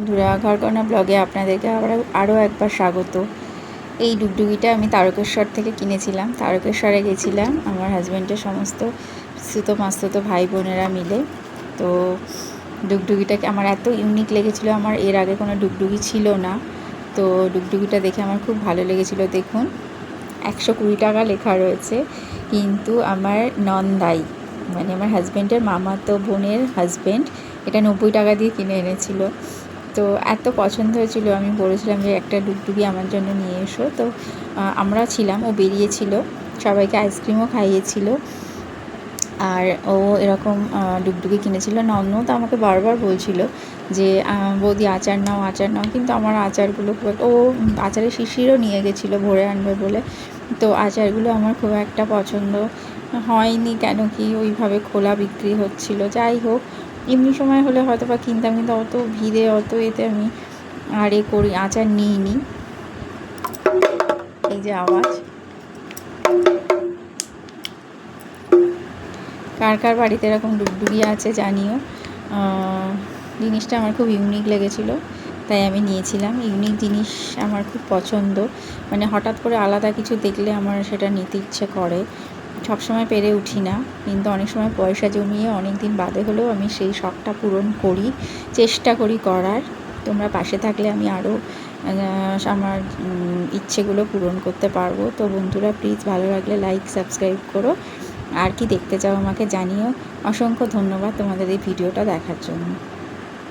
বন্ধুরা, ঘরকন্না ব্লগে আপনাদেরকে আরও একবার স্বাগত। এই ডুগডুগিটা আমি তারকেশ্বর থেকে কিনেছিলাম। তারকেশ্বরে গেছিলাম আমার হাজব্যান্ডের সমস্ত সুতো মাস্তুতো ভাই বোনেরা মিলে। তো ডুগডুগিটাকে আমার এত ইউনিক লেগেছিলো, আমার এর আগে কোনো ডুগডুগি ছিল না। তো ডুগডুগিটা দেখে আমার খুব ভালো লেগেছিলো। দেখুন 120 টাকা লেখা রয়েছে, কিন্তু আমার নন্দাই মানে আমার হাজব্যান্ডের মামাতো বোনের হাজব্যান্ড এটা 90 টাকা দিয়ে কিনে এনেছিল। তো এত পছন্দ হয়েছিল, আমি বলেছিলাম যে একটা ডুগডুগি আমার জন্য নিয়ে এসো। তো আমরা ছিলাম, ও বেরিয়েছিল, সবাইকে আইসক্রিমও খাইয়েছিল। আর ও এরকম ডুগডুগি কিনেছিল। নন্দ তো আমাকে বারবার বলছিল যে বৌদি আচার নাও আচার নাও, কিন্তু আমার আচারগুলো খুব একটা, ও আচারের শিশিরও নিয়ে গেছিলো ভরে আনবে বলে। তো আচারগুলো আমার খুব একটা পছন্দ হয়নি, কেন কি ওইভাবে খোলা বিক্রি হচ্ছিল। যাই হোক, এমনি সময় হলে হয়তো বা কিনতাম, কিন্তু অত ভিড়ে অত এতে আমি আর করি আচার নিইনি। এই যে আওয়াজ, কার কার বাড়িতে এরকম ডুগডুগি আছে জানিও। জিনিসটা আমার খুব ইউনিক লেগেছিলো, তাই আমি নিয়েছিলাম। ইউনিক জিনিস আমার খুব পছন্দ, মানে হঠাৎ করে আলাদা কিছু দেখলে আমার সেটা নিতে ইচ্ছে করে। সবসময় পেরে উঠি না, কিন্তু অনেক সময় পয়সা জমিয়ে অনেক দিন বাদে হলেও আমি সেই শখটা পূরণ করি, চেষ্টা করি করার। তোমরা পাশে থাকলে আমি আরও আমার ইচ্ছেগুলো পূরণ করতে পারবো। তো বন্ধুরা, প্লিজ ভালো লাগলে লাইক সাবস্ক্রাইব করো, আর কি দেখতে চাও আমাকে জানিও। অসংখ্য ধন্যবাদ তোমাদের এই ভিডিওটা দেখার জন্য।